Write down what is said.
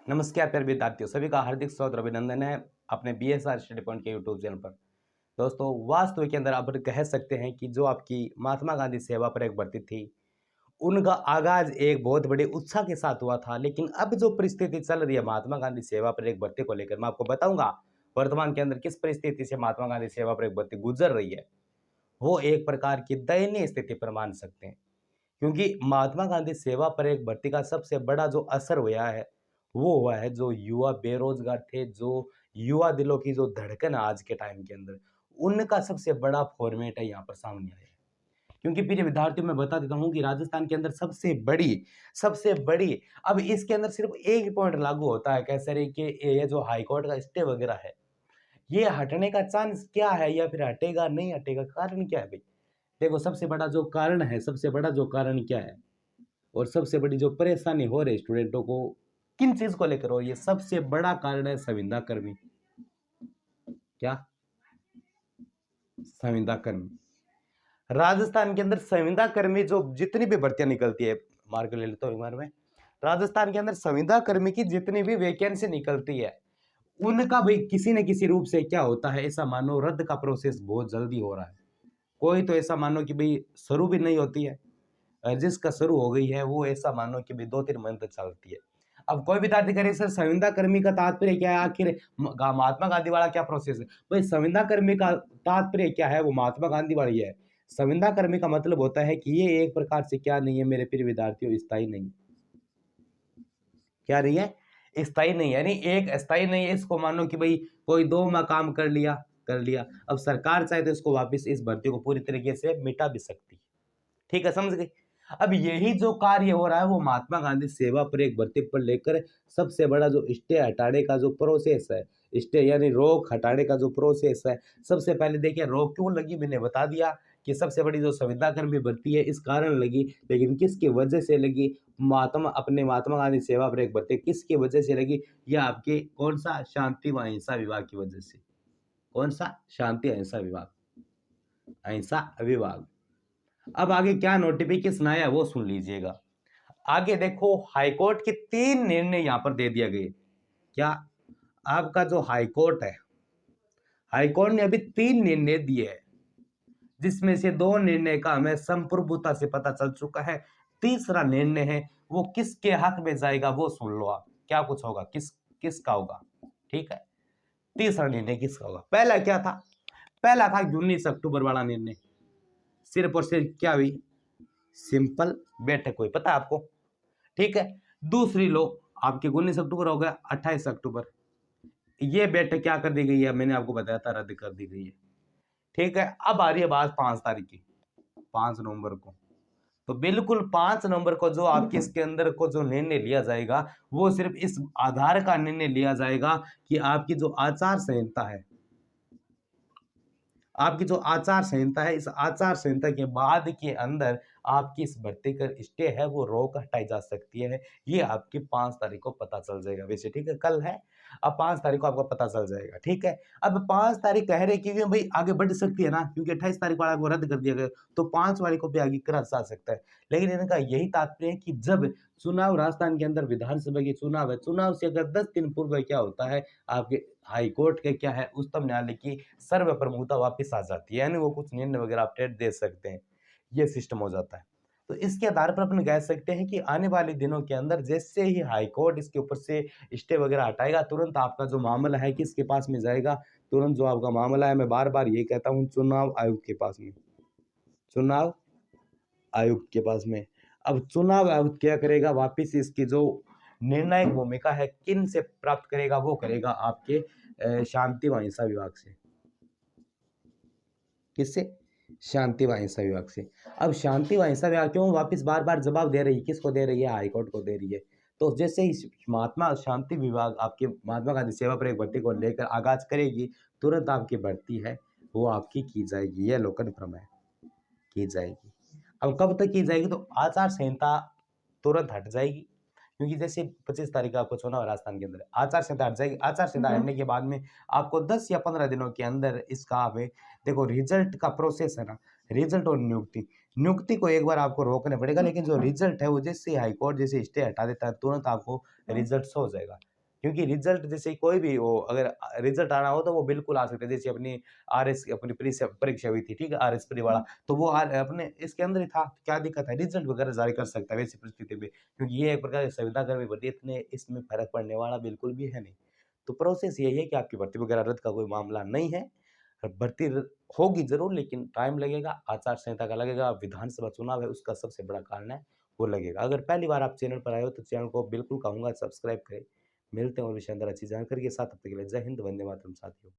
नमस्कार प्यारे विद्यार्थियों, सभी का हार्दिक स्वागत और अभिनंदन है अपने बीएसआर स्टडी पॉइंट के यूट्यूब चैनल पर। दोस्तों, वास्तव के अंदर आप कह सकते हैं कि जो आपकी महात्मा गांधी सेवा पर एक भर्ती थी, उनका आगाज एक बहुत बड़े उत्साह के साथ हुआ था। लेकिन अब जो परिस्थिति चल रही है महात्मा गांधी सेवा पर एक भर्ती को लेकर, मैं आपको बताऊंगा वर्तमान के अंदर किस परिस्थिति से महात्मा गांधी सेवा पर एक भर्ती गुजर रही है। वो एक प्रकार की दयनीय स्थिति पर मान सकते हैं, क्योंकि महात्मा गांधी सेवा पर एक भर्ती का सबसे बड़ा जो असर हुआ है वो हुआ है जो युवा बेरोजगार थे, जो युवा दिलों की जो धड़कन है आज के टाइम के अंदर, उनका सबसे बड़ा फॉर्मेट है यहाँ पर सामने आया है। क्योंकि प्रिय विद्यार्थियों, मैं बता देता हूँ कि राजस्थान के अंदर सबसे बड़ी अब इसके अंदर सिर्फ एक ही पॉइंट लागू होता है, कैसे रे कि ये जो हाईकोर्ट का स्टे वगैरह है, ये हटने का चांस क्या है या फिर हटेगा नहीं हटेगा, कारण क्या है भाई। देखो, सबसे बड़ा जो कारण क्या है और सबसे बड़ी जो परेशानी हो रही है स्टूडेंटों को किन चीज को लेकर हो, ये सबसे बड़ा कारण है संविदा कर्मी। क्या? संविदा कर्मी। राजस्थान के अंदर संविदा कर्मी जो जितनी भी भर्तियां निकलती है, मार्क ले लेता हूँ एक बार में, राजस्थान के अंदर संविदा कर्मी की जितनी भी वैकेंसी निकलती है, उनका भाई किसी न किसी रूप से क्या होता है, ऐसा मानो रद्द का प्रोसेस बहुत जल्दी हो रहा है। कोई तो ऐसा मानो कि भाई शुरू भी नहीं होती है, जिसका शुरू हो गई है वो ऐसा मानो कि भाई 2-3 महीने तक चलती है। अब कोई विद्यार्थी करे सर संविदा कर्मी का तात्पर्य क्या है, आखिर महात्मा गांधी वाला क्या प्रोसेस है। भाई संविदा कर्मी का तात्पर्य क्या है, वो महात्मा गांधी वाली है। संविदा कर्मी का मतलब होता है कि ये एक प्रकार से क्या नहीं है मेरे प्रिय विद्यार्थियों, स्थायी नहीं। क्या नहीं है? स्थायी नहीं है, यानी एक स्थायी नहीं है। इसको मानो कि भाई कोई 2 माह काम कर लिया, अब सरकार चाहे तो इसको वापस इस भर्ती को पूरी तरीके से मिटा भी सकती है। ठीक है, समझ गई। अब यही जो कार्य हो रहा है वो महात्मा गांधी सेवा पर एक भर्ती पर लेकर सबसे बड़ा जो स्टे हटाने का जो प्रोसेस है, स्टे यानी रोक हटाने का जो प्रोसेस है, सबसे पहले देखिए रोक क्यों लगी, मैंने बता दिया कि सबसे बड़ी जो संविदा कर्मी भर्ती है इस कारण लगी। लेकिन किसकी वजह से लगी? महात्मा गांधी सेवा पर एक भर्ती किसकी वजह से लगी? यह आपके कौन सा शांति व अहिंसा विभाग की वजह से। कौन सा? शांति अहिंसा विभाग, अहिंसा विभाग। अब आगे क्या नोटिफिकेशन आया वो सुन लीजिएगा। आगे देखो, हाईकोर्ट के 3 निर्णय यहां पर दे दिया गए। क्या? आपका जो हाईकोर्ट है, हाईकोर्ट ने अभी 3 निर्णय दिए हैं, जिसमें से 2 निर्णय का हमें संप्रभुता से पता चल चुका है। तीसरा निर्णय है वो किसके हक में जाएगा वो सुन लो आप, क्या कुछ होगा, किसका होगा। ठीक है, तीसरा निर्णय किसका होगा। पहला क्या था? पहला था 19 अक्टूबर वाला निर्णय। सिर्फ और सिर्फ क्या हुई? सिंपल बैठक हुई, पता है आपको। ठीक है, दूसरी लो आपके 19 अक्टूबर हो गया 28 अक्टूबर, ये बैठक क्या कर दी गई है, मैंने आपको बताया था रद्द कर दी गई है। ठीक है, अब आ रही है बात 5 तारीख की, 5 नवंबर को। तो बिल्कुल 5 नवंबर को जो आपके इसके अंदर को जो निर्णय लिया जाएगा वो सिर्फ इस आधार का निर्णय लिया जाएगा कि आपकी जो आचार संहिता है, आपकी जो आचार संहिता है, इस आचार संहिता के बाद के अंदर आपकी इस भर्ती का स्टे है वो रोक हटाई जा सकती है। ये आपकी 5 तारीख को पता चल जाएगा वैसे। ठीक है, कल है, अब 5 तारीख को आपको पता चल जाएगा। ठीक है, अब 5 तारीख कह रहे कि भाई आगे बढ़ सकती है ना, क्योंकि 28 तारीख वाला को रद्द कर दिया गया, तो 5 वाले को भी आगे करा जा सकता है। लेकिन इनका यही तात्पर्य है कि जब चुनाव, राजस्थान के अंदर विधानसभा के चुनाव है, चुनाव से अगर 10 दिन पूर्व क्या होता है, आपके हाईकोर्ट के क्या है, उच्चतम न्यायालय की सर्वप्रमुखता वापस आ जाती है, यानी वो कुछ निर्णय वगैरह अपडेट दे सकते हैं, ये सिस्टम हो जाता है। तो इसके आधार पर अपन कह सकते हैं कि आने वाले दिनों के अंदर जैसे ही हाईकोर्ट इसके ऊपर से स्टे वगैरह हटाएगा, तुरंत आपका जो मामला है किसके पास में जाएगा? तुरंत जो आपका मामला है, मैं बार बार ये कहता हूँ, चुनाव आयोग के पास में, चुनाव आयुक्त के पास में। अब चुनाव आयुक्त क्या करेगा? वापिस इसकी जो निर्णायक भूमिका है किन से प्राप्त करेगा? वो करेगा आपके शांति व अहिंसा विभाग से। किससे? शांति व अहिंसा विभाग से। अब शांति व अहिंसा विभाग क्यों वापिस बार बार जवाब दे रही है? किसको दे रही है? हाईकोर्ट को दे रही है। तो जैसे ही महात्मा शांति विभाग आपके महात्मा गांधी सेवा पर एक भर्ती को लेकर आगाज करेगी, तुरंत आपकी भर्ती है वो आपकी की जाएगी, यह लोक कन्फर्म है, की जाएगी। अब कब तक की जाएगी? तो आचार संहिता तुरंत हट जाएगी, क्योंकि जैसे 25 तारीख को आपको चुनाव राजस्थान के अंदर, आचार संहिता हट जाएगी। आचार संहिता हटने के बाद में आपको 10 या 15 दिनों के अंदर इसका देखो रिजल्ट का प्रोसेस है ना, रिजल्ट और नियुक्ति को एक बार आपको रोकना पड़ेगा, लेकिन जो रिजल्ट है वो जैसे हाईकोर्ट जैसे स्टे हटा देता है, तुरंत आपको रिजल्ट हो जाएगा। क्योंकि रिजल्ट जैसे कोई भी हो, अगर रिजल्ट आना हो तो वो बिल्कुल आ सकता है। जैसे अपनी आरएस की अपनी परीक्षा हुई थी, ठीक है, आरएस प्री वाला, तो वो अपने इसके अंदर ही था, क्या दिक्कत है, रिजल्ट वगैरह जारी कर सकता है वैसी परिस्थिति में, क्योंकि ये एक प्रकार की संविदा कर्मी भर्ती है, इतने इसमें फर्क पड़ने वाला बिल्कुल भी है नहीं। तो प्रोसेस यही है कि आपकी भर्ती वगैरह रद्द का कोई मामला नहीं है। भर्ती होगी जरूर, लेकिन टाइम लगेगा, आचार संहिता का लगेगा, विधानसभा चुनाव है उसका सबसे बड़ा कारण है, वो लगेगा। अगर पहली बार आप चैनल पर आए हो तो चैनल को बिल्कुल कहूंगा सब्सक्राइब करें। मिलते हैं और विषय अंदर अच्छी जानकारी के साथ, तब तक के लिए जय हिंद, वंदे मातरम साथियों।